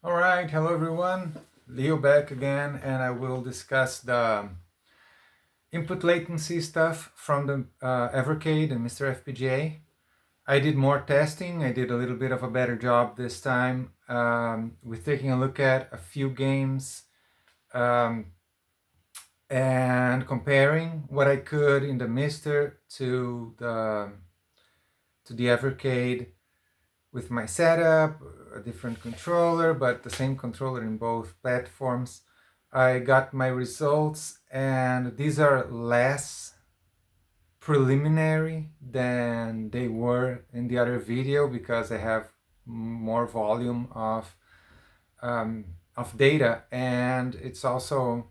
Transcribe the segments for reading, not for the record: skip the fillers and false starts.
All right, hello everyone. Leo back again, and I will discuss the input latency stuff from the Evercade and Mister FPGA. I did more testing. I did a little bit of a better job this time with taking a look at a few games um, and comparing what I could in the Mister to the Evercade with my setup, a different controller, but the same controller in both platforms. I got my results, and these are less preliminary than they were in the other video because I have more volume um, of data, and it's also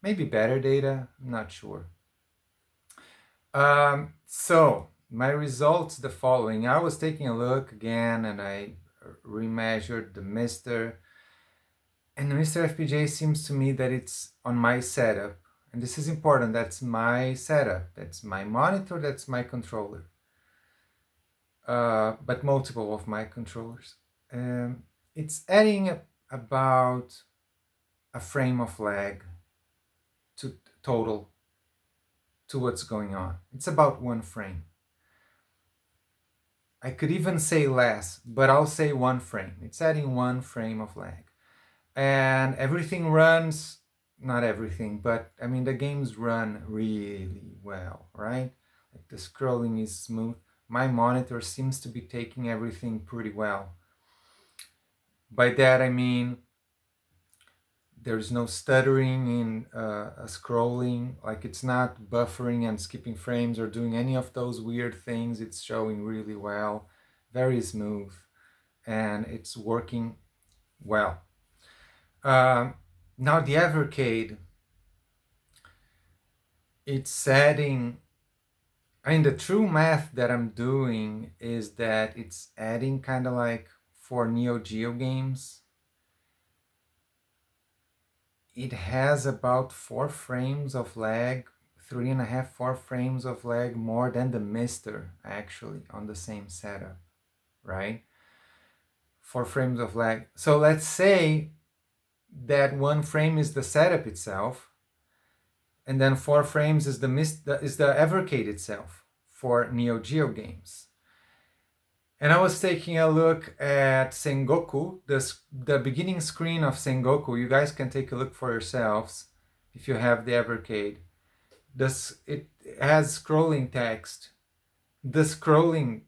maybe better data. I'm not sure. So my results the following. I was taking a look again, and I remeasured the Mister. And the Mister FPGA seems to me that it's on my setup. And this is important. That's my setup. That's my monitor. That's my controller. But multiple of my controllers. It's adding about a frame of lag to total to what's going on. It's about one frame. I could even say less, but I'll say one frame. It's adding one frame of lag. And everything runs, not everything, but I mean, the games run really well, right? Like the scrolling is smooth. My monitor seems to be taking everything pretty well. By that, I mean, there's no stuttering in scrolling, like it's not buffering and skipping frames or doing any of those weird things. It's showing really well, very smooth, and it's working well. Now the Evercade, it's adding, I mean, the true math that I'm doing is that it's adding kind of like for Neo Geo games, it has about 4 frames of lag, 3.5, 4 frames of lag more than the Mister actually on the same setup, right? 4 frames of lag. So let's say that 1 frame is the setup itself, and then 4 frames is the Evercade itself for Neo Geo games. And I was taking a look at Sengoku, the beginning screen of Sengoku. You guys can take a look for yourselves if you have the Evercade. It has scrolling text. The scrolling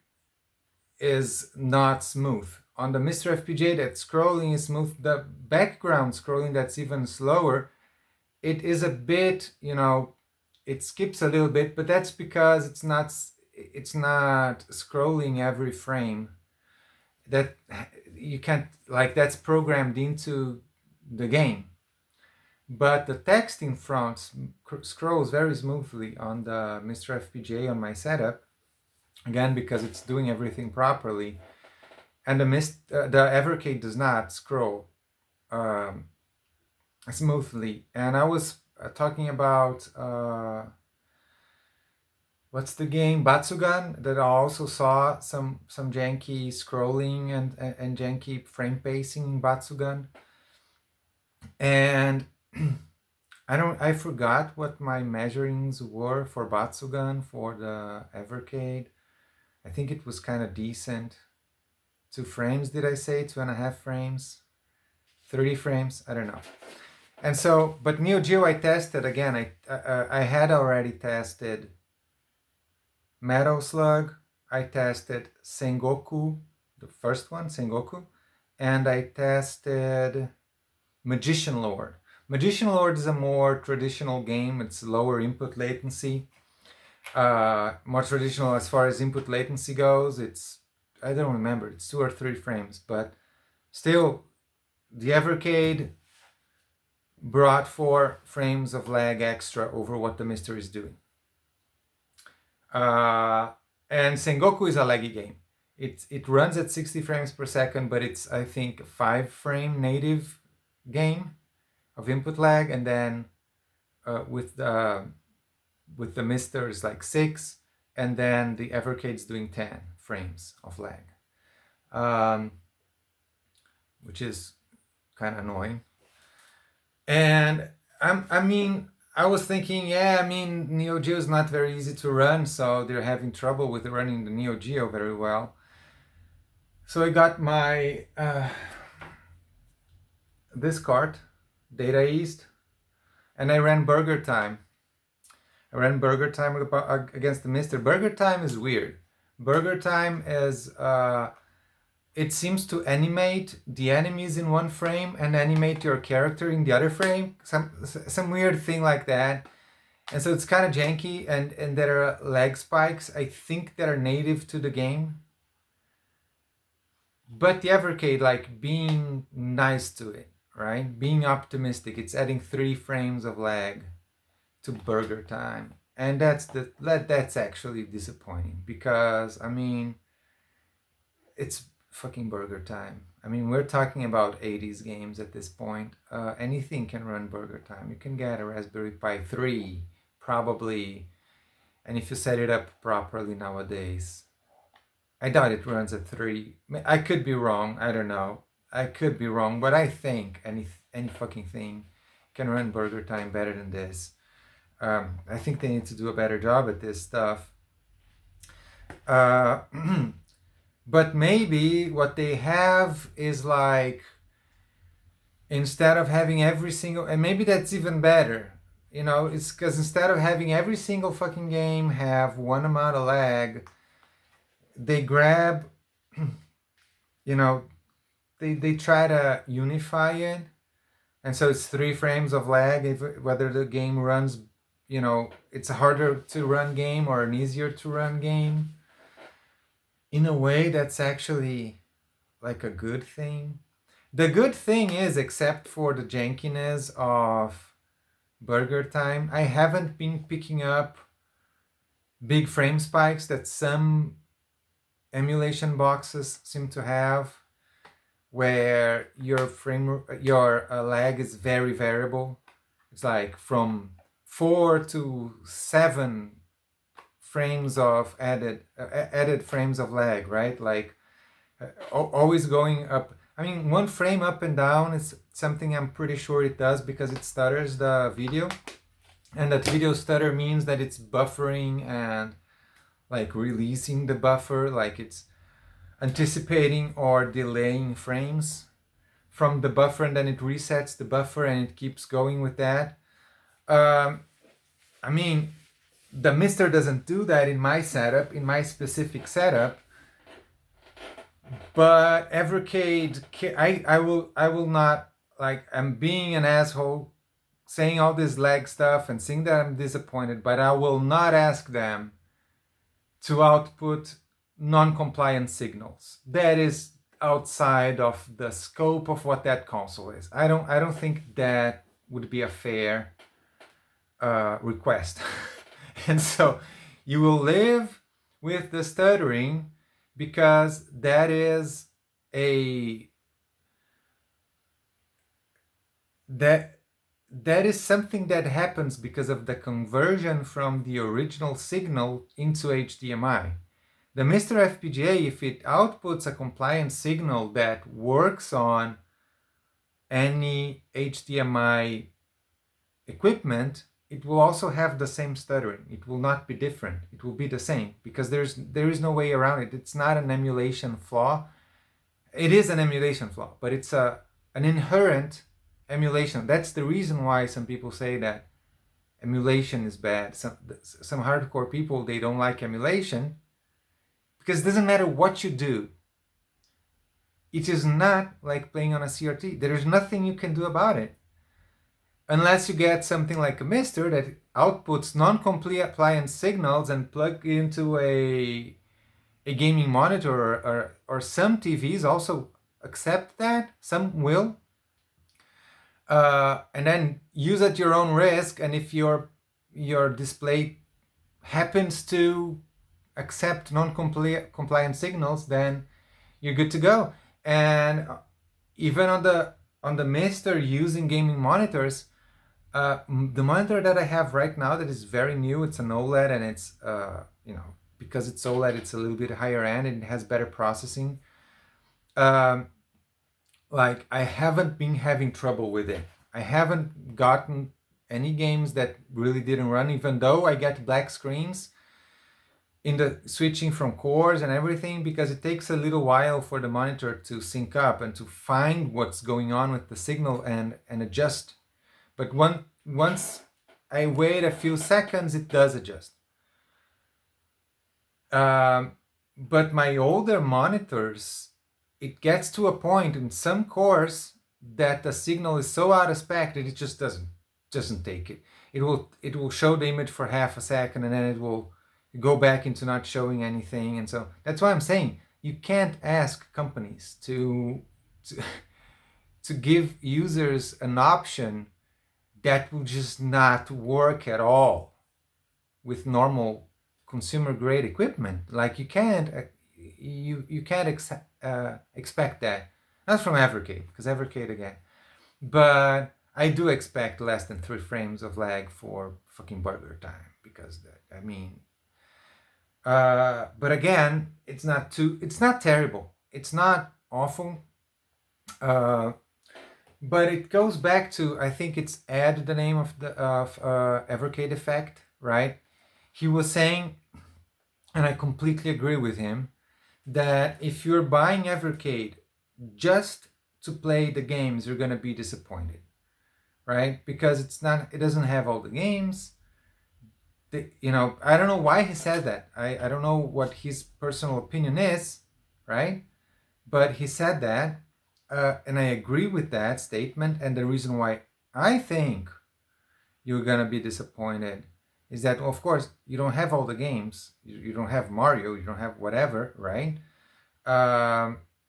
is not smooth. On the Mister FPGA, that scrolling is smooth. The background scrolling, that's even slower, it is a bit, it skips a little bit, but that's because it's not scrolling every frame. That you can't, like, that's programmed into the game. But the text in front scrolls very smoothly on the Mister FPGA on my setup, again because it's doing everything properly, and the Evercade does not scroll um, smoothly. And I was talking about what's the game, Batsugan, that I also saw some janky scrolling and janky frame pacing in Batsugan. And I forgot what my measurings were for Batsugan for the Evercade. I think it was kind of decent. 2 frames, did I say? 2.5 frames? 30 frames? I don't know. And so, but Neo Geo I tested again. I had already tested Metal Slug. I tested Sengoku, the first one, Sengoku, and I tested Magician Lord. Magician Lord is a more traditional game. It's lower input latency. More traditional as far as input latency goes. I don't remember. It's 2 or 3 frames, but still, the Evercade brought 4 frames of lag extra over what the Mister is doing. And Sengoku is a laggy game. It runs at 60 frames per second, but it's, I think, a 5-frame native game of input lag, and then with the Mister is like 6, and then the Evercade's doing 10 frames of lag. which is kind of annoying. And I mean, I was thinking, yeah, I mean, Neo Geo is not very easy to run, so they're having trouble with running the Neo Geo very well. So I got my this card, Data East, and I ran Burger Time. I ran Burger Time against the Mister. Burger Time is weird. Burger Time is it seems to animate the enemies in one frame and animate your character in the other frame. Some weird thing like that. And so it's kind of janky, and there are lag spikes, I think, that are native to the game. But the Evercade, like, being nice to it, right? Being optimistic, it's adding 3 frames of lag to Burger Time. And that's actually disappointing because, I mean, it's fucking Burger Time. I mean, we're talking about 80s games at this point. Anything can run Burger Time. You can get a Raspberry Pi 3, probably, and if you set it up properly nowadays. I doubt it runs at 3. I could be wrong. I don't know. I could be wrong, but I think any fucking thing can run Burger Time better than this. I think they need to do a better job at this stuff. Uh, but maybe what they have is like, instead of having every single, and maybe that's even better. You know, it's because instead of having every single fucking game have one amount of lag, they grab, you know, they try to unify it, and so it's 3 frames of lag if whether the game runs, you know, it's a harder to run game or an easier to run game. In a way, that's actually like a good thing. The good thing is, except for the jankiness of Burger Time, I haven't been picking up big frame spikes that some emulation boxes seem to have, where your lag is very variable. It's like from 4 to 7 frames of added frames of lag, right? Like always going up. I mean, 1 frame up and down is something I'm pretty sure it does because it stutters the video, and that video stutter means that it's buffering and like releasing the buffer, like it's anticipating or delaying frames from the buffer, and then it resets the buffer and it keeps going with that. I mean, the Mister doesn't do that in my setup, in my specific setup. But Evercade, I will not, like, I'm being an asshole saying all this lag stuff and saying that I'm disappointed, but I will not ask them to output non-compliant signals. That is outside of the scope of what that console is. I don't think that would be a fair request. And so you will live with the stuttering because that is a that is something that happens because of the conversion from the original signal into HDMI. The Mister FPGA, if it outputs a compliant signal that works on any HDMI equipment, it will also have the same stuttering. It will not be different. It will be the same because there is no way around it. It's not an emulation flaw. It is an emulation flaw, but it's an inherent emulation. That's the reason why some people say that emulation is bad. Some hardcore people, they don't like emulation because it doesn't matter what you do. It is not like playing on a CRT. There is nothing you can do about it. Unless you get something like a Mister that outputs non-compliant signals and plug into a gaming monitor, or some TVs also accept that. Some will. And then use at your own risk. And if your display happens to accept non-compliant signals, then you're good to go. And even on the Mister using gaming monitors, the monitor that I have right now that is very new, it's an OLED, and it's because it's OLED, it's a little bit higher end and it has better processing. like I haven't been having trouble with it. I haven't gotten any games that really didn't run, even though I get black screens in the switching from cores and everything, because it takes a little while for the monitor to sync up and to find what's going on with the signal and adjust. But once I wait a few seconds, it does adjust. Um, but my older monitors, it gets to a point in some cores that the signal is so out of spec that it just doesn't take it. It will show the image for half a second and then it will go back into not showing anything. And so that's why I'm saying you can't ask companies to to give users an option that will just not work at all with normal consumer grade equipment. Like you can't expect that. Not from Evercade, because Evercade again. But I do expect less than 3 frames of lag for fucking burger time, because that, I mean, but again, it's not terrible. It's not awful. Uh, but it goes back to, I think it's Ed, the name of the of Evercade effect, right? He was saying, and I completely agree with him, that if you're buying Evercade just to play the games, you're gonna be disappointed, right? Because it doesn't have all the games. I don't know why he said that. I don't know what his personal opinion is, right? But he said that, and I agree with that statement. And the reason why I think you're gonna be disappointed is that, of course, you don't have all the games. You don't have Mario. You don't have whatever, right?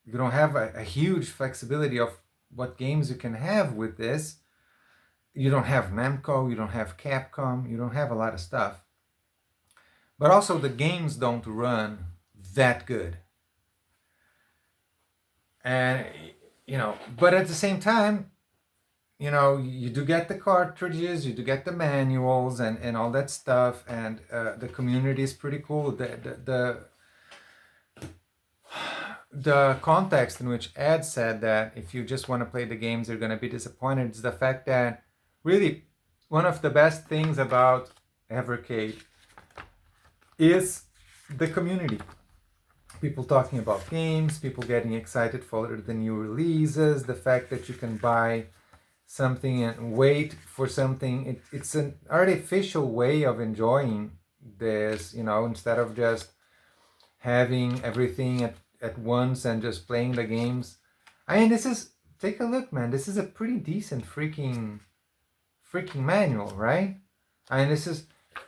You don't have a huge flexibility of what games you can have with this. You don't have Namco. You don't have Capcom. You don't have a lot of stuff. But also the games don't run that good. And but at the same time, you do get the cartridges, you do get the manuals and all that stuff, and the community is pretty cool. The context in which Ed said that if you just want to play the games, you're going to be disappointed is the fact that really one of the best things about Evercade is the community. People talking about games, people getting excited for the new releases, the fact that you can buy something and wait for something. It's an artificial way of enjoying this, instead of just having everything at once and just playing the games. I mean, take a look, man. This is a pretty decent freaking manual, right? I mean,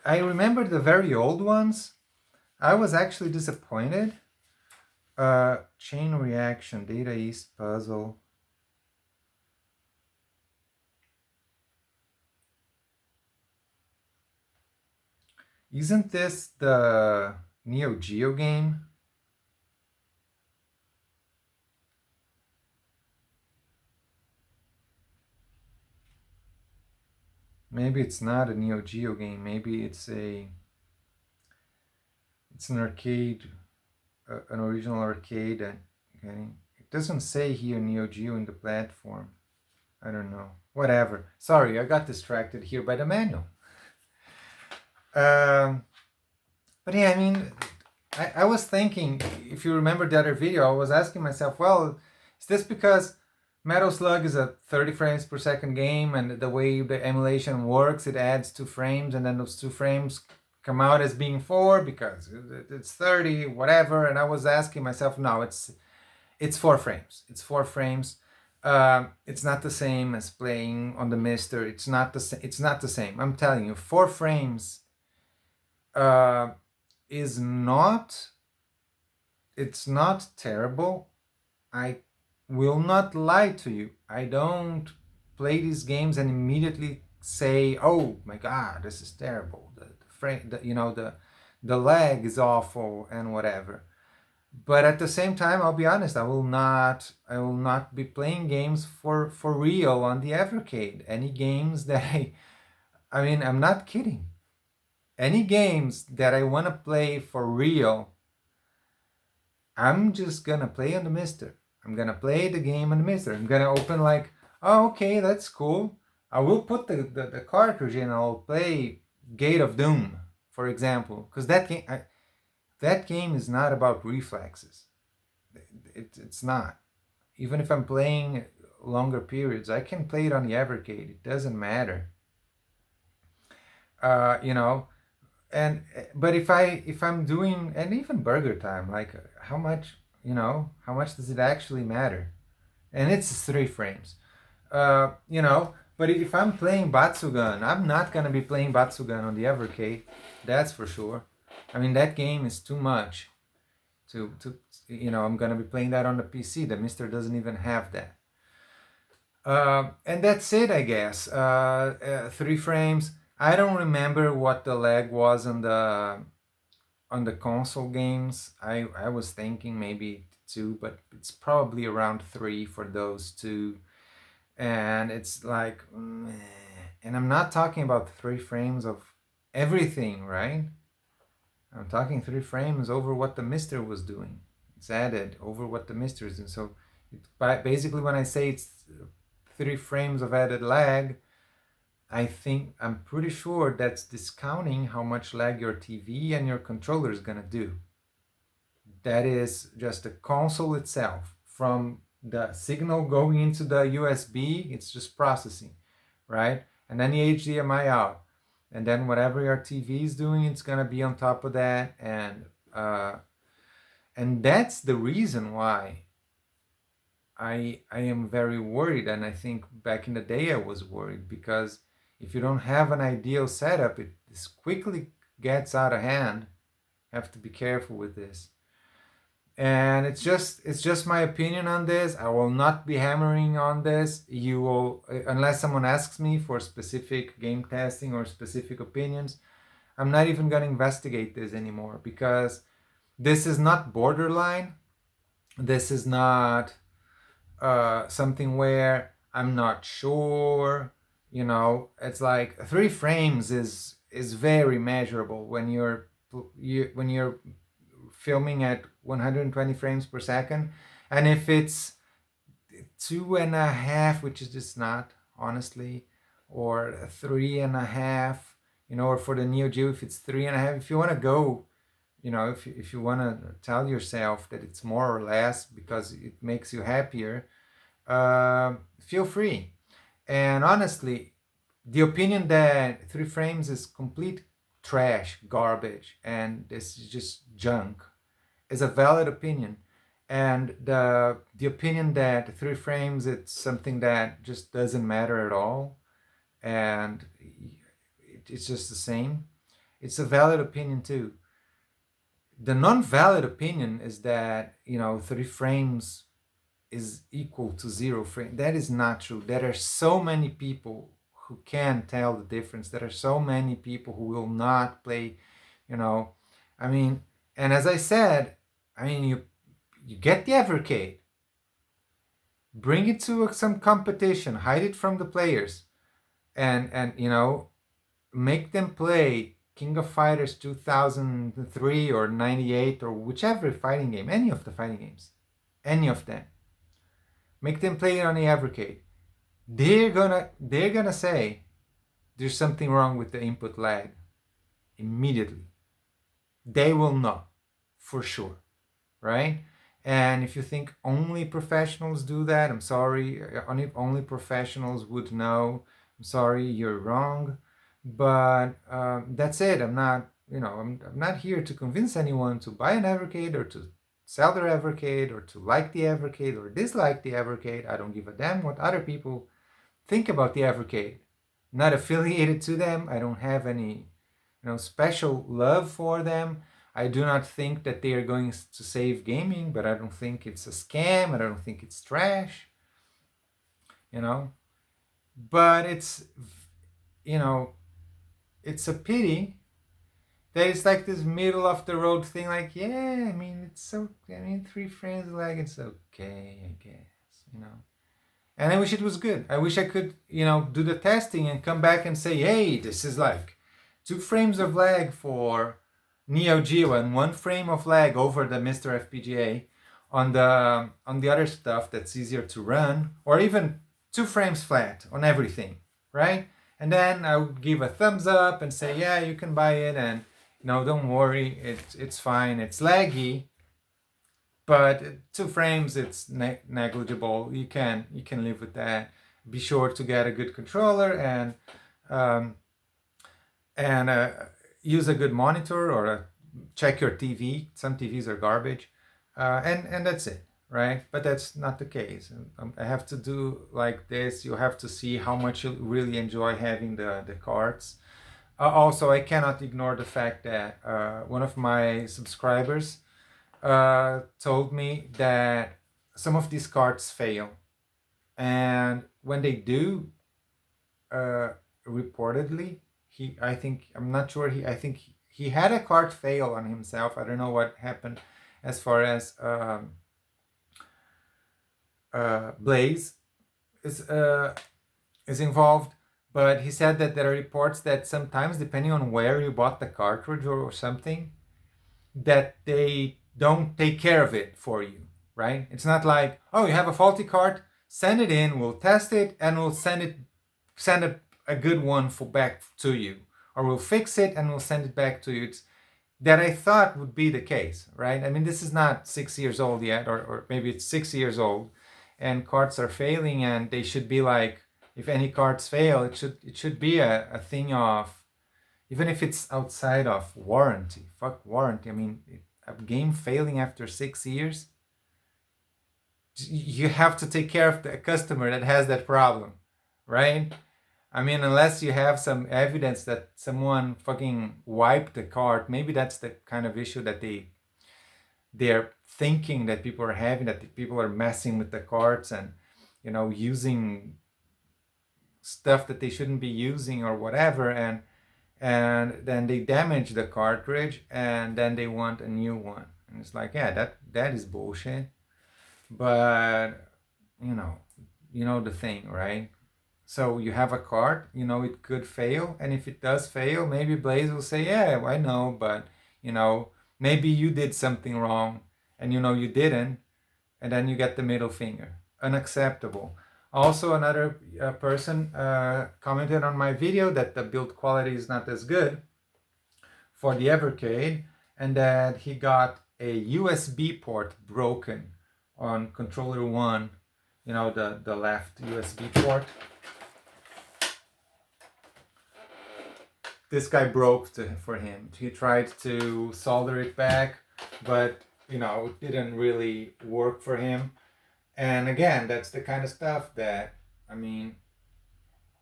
I remember the very old ones. I was actually disappointed. Chain reaction, data east puzzle. Isn't this the Neo Geo game? Maybe it's not a Neo Geo game. Maybe it's an arcade, an original arcade. Okay, it doesn't say here Neo Geo in the platform. I don't know. Whatever. Sorry, I got distracted here by the manual. But yeah, I mean, I was thinking, if you remember the other video, I was asking myself, well, is this because Metal Slug is a 30 frames per second game, and the way the emulation works, it adds 2 frames, and then those 2 frames come out as being 4 because it's 30, whatever. And I was asking myself, no, it's 4 frames. It's 4 frames. It's not the same as playing on the Mister. It's not the same. I'm telling you, 4 frames is not. It's not terrible. I will not lie to you. I don't play these games and immediately say, "Oh my God, this is terrible." The lag is awful and whatever. But at the same time, I'll be honest. I will not be playing games for real on the Evercade. Any games that I mean, I'm not kidding. Any games that I want to play for real, I'm just gonna play on the Mister. I'm gonna play the game on the Mister. I'm gonna open like, oh, okay, that's cool. I will put the cartridge in. I'll play Gate of Doom, for example, because that game is not about reflexes. It's not. Even if I'm playing longer periods, I can play it on the Evercade. It doesn't matter. You know, and but if I'm doing, and even burger time, like how much, how much does it actually matter? And it's 3 frames. You know, but if I'm playing Batsugan, I'm not gonna be playing Batsugan on the Evercade. That's for sure. I mean, that game is too much to I'm gonna be playing that on the PC. The Mister doesn't even have that. And that's it, I guess. 3 frames. I don't remember what the lag was on the console games. I was thinking maybe 2, but it's probably around 3 for those two. And it's like, and I'm not talking about 3 frames of everything, right? I'm talking 3 frames over what the Mister was doing. It's added over what the Mister is doing. So basically, when I say it's 3 frames of added lag, I'm pretty sure that's discounting how much lag your TV and your controller is gonna do. That is just the console itself. From the signal going into the USB, it's just processing, right? And then the HDMI out. And then whatever your TV is doing, it's gonna be on top of that. And that's the reason why I am very worried. And I think back in the day I was worried, because if you don't have an ideal setup, this quickly gets out of hand. You have to be careful with this. And it's just my opinion on this. I will not be hammering on this. You will, unless someone asks me for specific game testing or specific opinions, I'm not even going to investigate this anymore, because this is not borderline. This is not something where I'm not sure. It's like 3 frames is very measurable when you're filming at 120 frames per second. And if it's 2.5, which is just not, honestly, or 3.5, or for the Neo Geo, if it's 3.5, if you want to go, if you want to tell yourself that it's more or less because it makes you happier, feel free. And honestly, the opinion that 3 frames is complete trash, garbage, and this is just junk is a valid opinion. And the opinion that 3 frames, it's something that just doesn't matter at all, and it's just the same, it's a valid opinion too. The non-valid opinion is that 3 frames is equal to 0 frame. That is not true. There are so many people who can tell the difference. There are so many people who will not play, I mean, and as I said, you get the Evercade, bring it to some competition, hide it from the players, and make them play King of Fighters 2003 or 98 or whichever fighting game, any of the fighting games, any of them. Make them play it on the Evercade. They're gonna say there's something wrong with the input lag immediately. They will know for sure, right? And if you think only professionals do that, I'm sorry. Only professionals would know. I'm sorry, you're wrong. But that's it. I'm not here to convince anyone to buy an Evercade or to sell their Evercade or to like the Evercade or dislike the Evercade. I don't give a damn what other people think about the Evercade. I'm not affiliated to them. I don't have any special love for them. I do not think that they are going to save gaming, but I don't think it's a scam, and I don't think it's trash. But it's it's a pity that it's like this middle of the road thing. Like, yeah, it's so. 3 frames lag, it's okay, I guess. And I wish it was good. I wish I could do the testing and come back and say, hey, this is like 2 frames of lag for Neo Geo and 1 frame of lag over the Mister FPGA, On the other stuff that's easier to run, or even 2 frames flat on everything, right? And then I would give a thumbs up and say, yeah, you can buy it, and no, don't worry, it's fine. It's laggy, but 2 frames, it's negligible. You can live with that. Be sure to get a good controller um, and use a good monitor, or check your TV. Some TVs are garbage, and that's it, right? But that's not the case. I have to do like this. You have to see how much you really enjoy having the cards. Also, I cannot ignore the fact that one of my subscribers told me that some of these cards fail, and when they do, uh, reportedly, I think, I'm not sure, I think he had a card fail on himself. I don't know what happened as far as Blaze is uh, is involved, but he said that there are reports that sometimes, depending on where you bought the cartridge or something, that they don't take care of it for you, right? It's not like, oh, you have a faulty card, send it in, we'll test it, and we'll send a good one for back to you, or we'll fix it and we'll send it back to you. It's that I thought would be the case, right? I mean, this is not 6 years old yet, or maybe it's 6 years old, and cards are failing, and they should be like, if any cards fail, it should be a thing of, even if it's outside of warranty. Fuck warranty. I mean, a game failing after 6 years, you have to take care of the customer that has that problem, right? I mean, unless you have some evidence that someone fucking wiped the card, maybe that's the kind of issue that they're thinking that people are having, that people are messing with the cards and, using stuff that they shouldn't be using or whatever, and then they damage the cartridge, and then they want a new one. And it's like, yeah, that is bullshit. But the thing, right? So you have a card, it could fail, and if it does fail, maybe Blaze will say, yeah, I know, but maybe you did something wrong, and you didn't, and then you get the middle finger. Unacceptable. Also, another person commented on my video that the build quality is not as good for the Evercade, and that he got a USB port broken on controller 1, the left USB port. This guy broke for him. He tried to solder it back, but it didn't really work for him. And again, that's the kind of stuff that, I mean,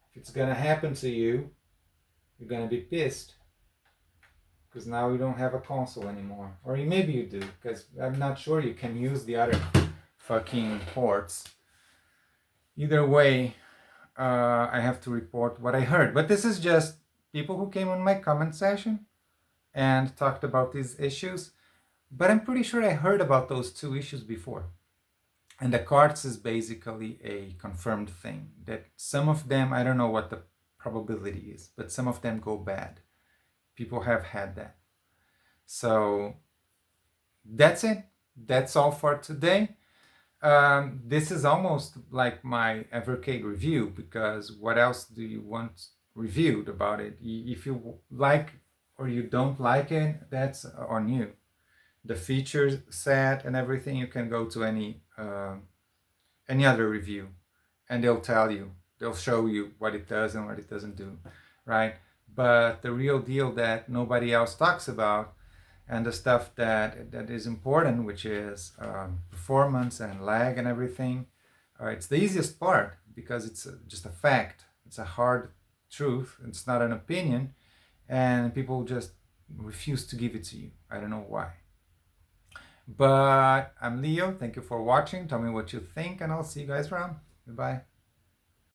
if it's gonna happen to you, you're gonna be pissed, because now you don't have a console anymore. Or maybe you do, because I'm not sure you can use the other fucking ports. Either way, I have to report what I heard. But this is just people who came on my comment section and talked about these issues. But I'm pretty sure I heard about those 2 issues before. And the cards is basically a confirmed thing, that some of them, I don't know what the probability is, but some of them go bad. People have had that. So that's it. That's all for today. This is almost like my Evercade review, because what else do you want reviewed about it? If you like or you don't like it, that's on you. The feature set and everything, you can go to any other review, and they'll show you what it does and what it doesn't do, right? But the real deal that nobody else talks about, and the stuff that is important, which is performance and lag and everything, it's the easiest part, because it's just a fact. It's a hard truth. It's not an opinion, and people just refuse to give it to you. I don't know why. But I'm Leo. Thank you for watching. Tell me what you think, and I'll see you guys around. Goodbye.